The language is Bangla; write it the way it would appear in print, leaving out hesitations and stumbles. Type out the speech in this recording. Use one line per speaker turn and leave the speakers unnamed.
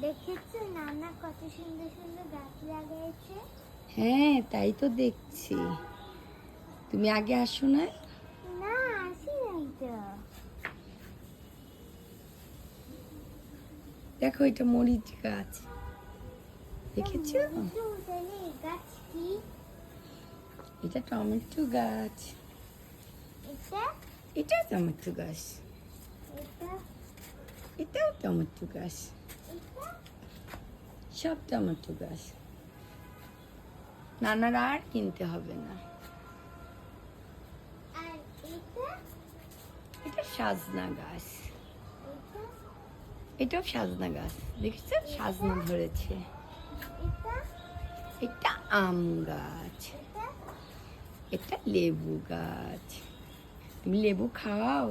দেখেছো নানা কত সুন্দর সুন্দর গাছ লাগাইছে?
হ্যাঁ, তাই তো দেখছি। তুমি আগে আসো না?
না, আসি নাই তো।
দেখো, এটা মরিচ গাছ, দেখেছো?
তাহলে এই গাছ কি?
এটা টমেটো গাছ।
এটা
এটাও টমেটো গাছ।
এটা
এটাও টমেটো গাছ।
এটা
সব টমেটো গাছ। নানার আর কিনতে হবে না।
আর এটা
এটা সাজনা গাছ।
এটা
এটাও সাজনা গাছ, দেখেছো? সাজনা ধরেছে।
এটা
এটা আম গাছ।
এটা
এটা লেবু গাছ। তুমি লেবু খাও?